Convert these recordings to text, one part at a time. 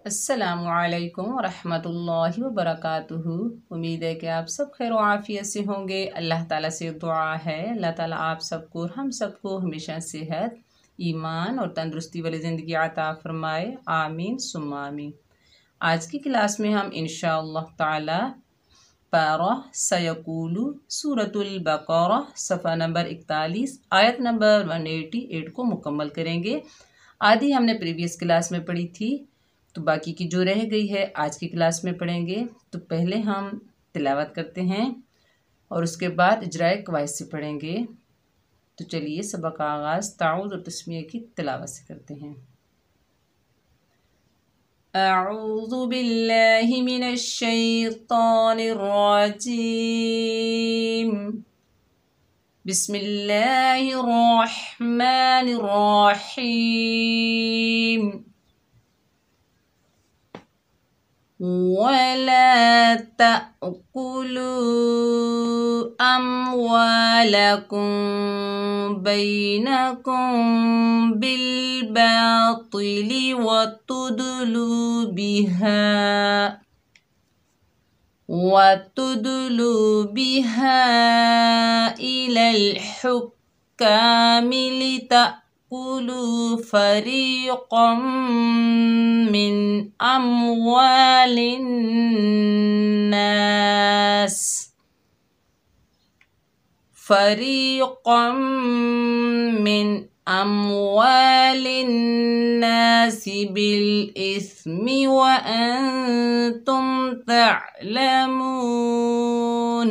अस्सलामुअलैकुम वरहमतुल्लाहि वबरकातुहू। उम्मीद है कि आप सब खैर आफियत से होंगे। अल्लाह ताला से दुआ है अल्लाह ताला आप सबको और हम सबको हमेशा सेहत, ईमान और तंदुरुस्ती वाली ज़िंदगी अता फरमाए। आमीन सुम्मा आमीन। आज की क्लास में हम इंशाअल्लाह ताला पारा सयकूलु सूरतुल बकरा सफ़ा नंबर 41 आयत नंबर 188 को मुकम्मल करेंगे। आधी हमने प्रीवियस क्लास में पढ़ी थी, तो बाकी की जो रह गई है आज की क्लास में पढ़ेंगे। तो पहले हम तिलावत करते हैं और उसके बाद इजराए कवायद से पढ़ेंगे। तो चलिए सबक का आगाज़ ताऊज़ और तस्मीह की तिलावत से करते हैं। अऊज़ु बिल्लाहि मिनश शैतानिर रजीम। बिस्मिल्लाहिर रहमानिर रहीम। वला तअकुलू अम्वालकुम बैनकुम बिलबातिली वतुदलू बिहा इलल हुक्कामि लितअकुलू फरीक़म मिन अम्वालिन नास बिल इस्मि व अंतुम तअलमून।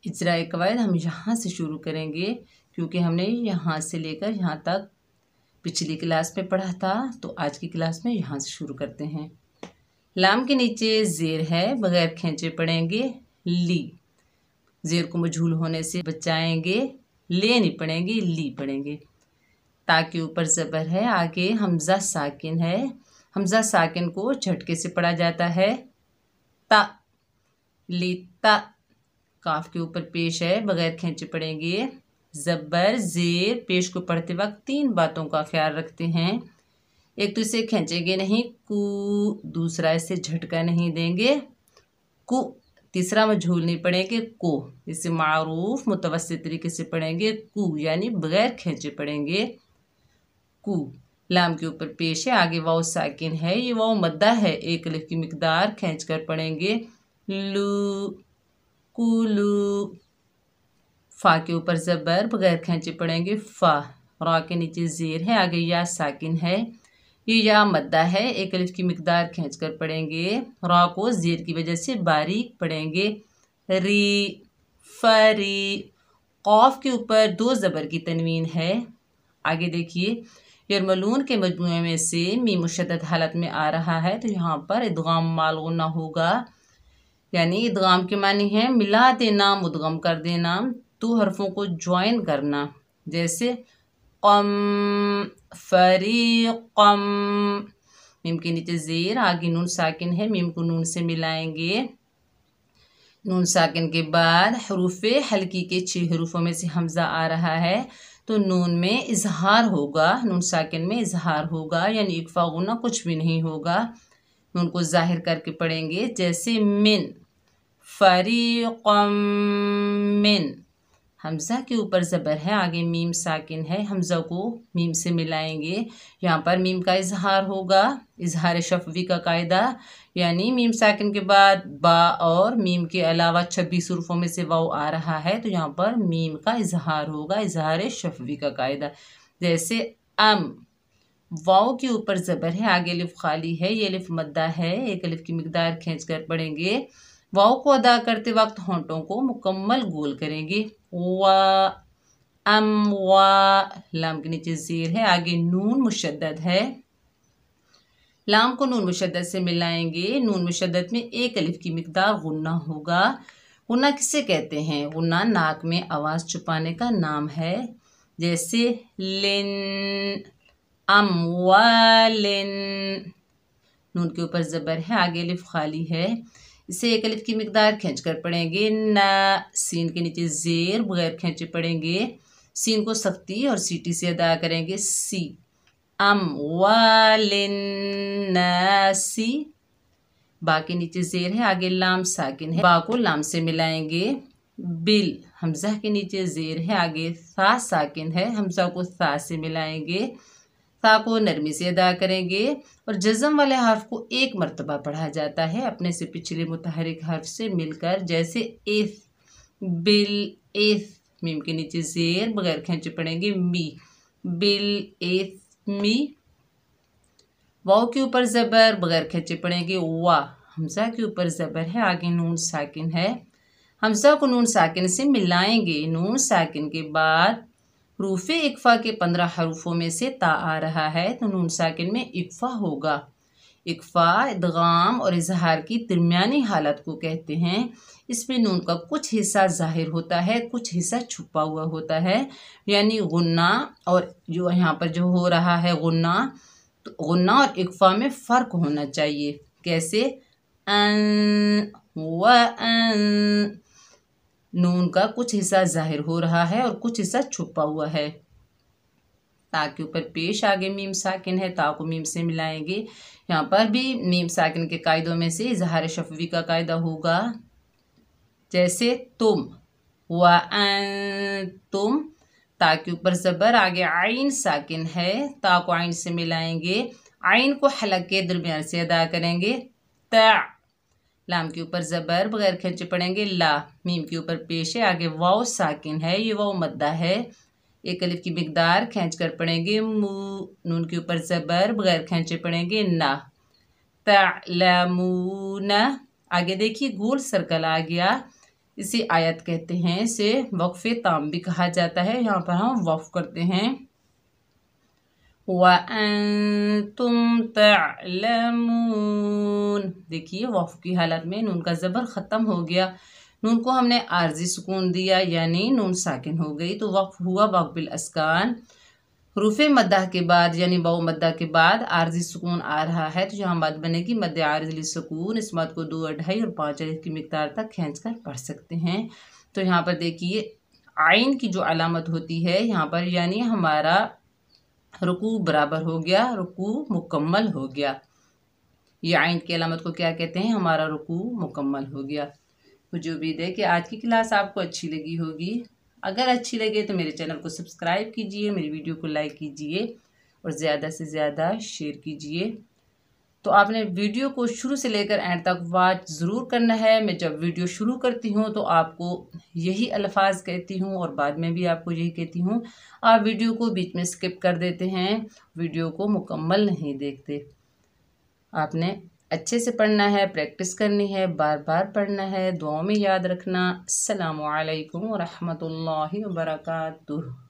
इजराए कवायद हम यहाँ से शुरू करेंगे क्योंकि हमने यहाँ से लेकर यहाँ तक पिछली क्लास में पढ़ा था। तो आज की क्लास में यहाँ से शुरू करते हैं। लाम के नीचे ज़ेर है, बगैर खींचे पढ़ेंगे ली। ज़ेर को मजहूल होने से बचाएंगे, ले नहीं पढ़ेंगे, ली पढ़ेंगे। ता के ऊपर ज़बर है, आगे हमज़ा साकिन है। हमज़ा साकिन को झटके से पढ़ा जाता है ता, ली ता। काफ के ऊपर पेश है, बगैर खींचे पढ़ेंगे ज़बर ज़ेर। पेश को पढ़ते वक्त तीन बातों का ख्याल रखते हैं। एक तो इसे खींचेंगे नहीं कु, दूसरा इसे झटका नहीं देंगे कु, तीसरा मजहूल नहीं पढ़ेंगे को। इसे मारूफ मुतवस्सित तरीके से पढ़ेंगे कु, यानी बगैर खींचे पढ़ेंगे कु। लाम के ऊपर पेश है, आगे वाव साकिन है, ये वाव मद्दा है। एक अलिफ की मिकदार खींच कर पढ़ेंगे लू कुलू। फा के ऊपर ज़बर, बगैर खींचे पढ़ेंगे फा। रा के नीचे ज़ेर है, आगे या साकिन है, ये या मद्दा है। एक अलिफ की मिकदार खींच कर पढ़ेंगे। रा को ज़ेर की वजह से बारीक पढ़ेंगे री फरी। कौफ के ऊपर दो ज़बर की तनवीन है। आगे देखिए, यरमलून के मजमूए में से मीम मुशद्दद हालत में आ रहा है, तो यहाँ पर इदगाम माल गुन्ना होगा। यानी इदगाम के मानी है मिला देना, मुदगम कर देना, दो हरफों को ज्वाइन करना। जैसे कम फरीक़म, मीम के नीचे ज़ेर, आगे नून साकिन है, मीम को नून से मिलाएंगे। नून साकिन के बाद हरूफे हल्की के 6 हरूफों में से हमज़ा आ रहा है, तो नून में इजहार होगा, नून साकिन में इजहार होगा, यानी इक्फा गुना कुछ भी नहीं होगा। नून को जाहिर करके पढ़ेंगे जैसे मिन फरीक़म मिन। हमज़ा के ऊपर ज़बर है, आगे मीम साकिन है, हमज़ा को मीम से मिलाएंगे। यहाँ पर मीम का इजहार होगा, इजहार शफ़वी का कायदा, यानी मीम साकिन के बाद बा और मीम के अलावा 26 हुरूफों में से वाव आ रहा है, तो यहाँ पर मीम का इजहार होगा, इजहार शफ़वी का कायदा। जैसे अम, वाव के ऊपर ज़बर है, आगे अलिफ खाली है, ये अलिफ मद्दा है। एक अलिफ की मिकदार खींच कर पढ़ेंगे। वाव को अदा करते वक्त होंठों को मुकम्मल गोल करेंगे वा अम वा। लाम के नीचे ज़ेर है, आगे नून मुशद्दद है। लाम को नून मुशद्दद से मिलाएंगे। नून मुशद्दद में एक अलिफ की मिकदार गुन्ना होगा। गुन्ना किसे कहते हैं? गुन्ना नाक में आवाज़ छुपाने का नाम है। जैसे लिन अम्वालिन, नून के ऊपर ज़बर है, आगे अलिफ खाली है, इसे एक अलिफ की मिकदार खींच कर पढ़ेंगे ना। सीन के नीचे ज़ेर, बगैर खींचे पढ़ेंगे। सीन को सख्ती और सीटी से अदा करेंगे सी अमवालिन्नासी। बा के नीचे जेर है, आगे लाम साकिन है, बा को लाम से मिलाएंगे। बिल, हमजा के नीचे जेर है, आगे सा साकिन है, हमजा को सा से मिलाएंगे। सा को नरमी से अदा करेंगे और जज़म वाले हर्फ को एक मर्तबा पढ़ा जाता है अपने से पिछले मुतहरिक हर्फ से मिलकर, जैसे इस, बिल इस। मीम के नीचे जेर बगैर खींचे पढ़ेंगे मी, बिल इस मी। वाव के ऊपर ज़बर बगैर खींचे पढ़ेंगे वा। हमजा के ऊपर ज़बर है, आगे नून साकिन है, हमजा को नून साकिन से मिलाएंगे। नून साकिन के बाद रूफ़े इक्फ़ा के 15 हरूफों में से ता आ रहा है तो नून साकिन में इक्फ़ा होगा। इक्फ़ा इदगाम और इजहार की दरमियानी हालत को कहते हैं। इसमें नून का कुछ हिस्सा ज़ाहिर होता है, कुछ हिस्सा छुपा हुआ होता है, यानी गुन्ना और जो यहाँ पर जो हो रहा है गुन्ना, तो गुन्ना और इक्फ़ा में फ़र्क होना चाहिए। कैसे? अन व अन, नून का कुछ हिस्सा ज़ाहिर हो रहा है और कुछ हिस्सा छुपा हुआ है। ता के ऊपर पेश, आगे मीम साकिन है, ता को मीम से मिलाएंगे। यहाँ पर भी मीम साकिन के कायदों में से इजहार शफवी का कायदा होगा, जैसे तुम, व अन तुम। ता के ऊपर ज़बर, आगे आइन साकिन है, ता को आइन से मिलाएंगे, आइन को हलक के दरमियान से अदा करेंगे। ता, लाम के ऊपर ज़बर बगैर खींचे पढ़ेंगे ला। मीम के ऊपर पेश है, आगे वाव साकिन है, ये वाव मद्दा है, एक अलिफ की मिकदार खींच कर पढ़ेंगे मू। नून के ऊपर ज़बर बगैर खींचे पढ़ेंगे ना। तअलमूना, आगे देखिए गोल सर्कल आ गया, इसे आयत कहते हैं, इसे वक्फ़े ताम भी कहा जाता है। यहाँ पर हम वक्फ़ करते हैं। व अंतुम तअलमून, देखिए वक्फ़ की हालत में नून का ज़बर ख़त्म हो गया, नून को हमने आर्जी सुकून दिया यानी नून साकिन हो गई, तो वक्फ़ हुआ वक्फ़ बिल अस्कान। रूफ़े मद्दा के बाद यानी वाव मद्दा के बाद आर्जी सुकून आ रहा है, तो यहाँ बात बनेगी मद्दे आर्जी सुकून। इस बात को 2, 2.5 और 5 अलिफ की मिकदार तक खींच कर पढ़ सकते हैं। तो यहाँ पर देखिए आइन की जो अलामत होती है यहाँ पर, यानी हमारा रुकू बराबर हो गया, रुकू मुकम्मल हो गया। ये आइन की अलामत को क्या कहते हैं? हमारा रुकू मुकम्मल हो गया। मुझे उम्मीद है कि आज की क्लास आपको अच्छी लगी होगी। अगर अच्छी लगे तो मेरे चैनल को सब्सक्राइब कीजिए, मेरी वीडियो को लाइक कीजिए और ज़्यादा से ज़्यादा शेयर कीजिए। तो आपने वीडियो को शुरू से लेकर एंड तक वॉच ज़रूर करना है। मैं जब वीडियो शुरू करती हूँ तो आपको यही अल्फाज कहती हूँ और बाद में भी आपको यही कहती हूँ। आप वीडियो को बीच में स्किप कर देते हैं, वीडियो को मुकम्मल नहीं देखते। आपने अच्छे से पढ़ना है, प्रैक्टिस करनी है, बार बार पढ़ना है, दुआओं में याद रखना। अस्सलामु अलैकुम व रहमतुल्लाहि व बरकातुहू।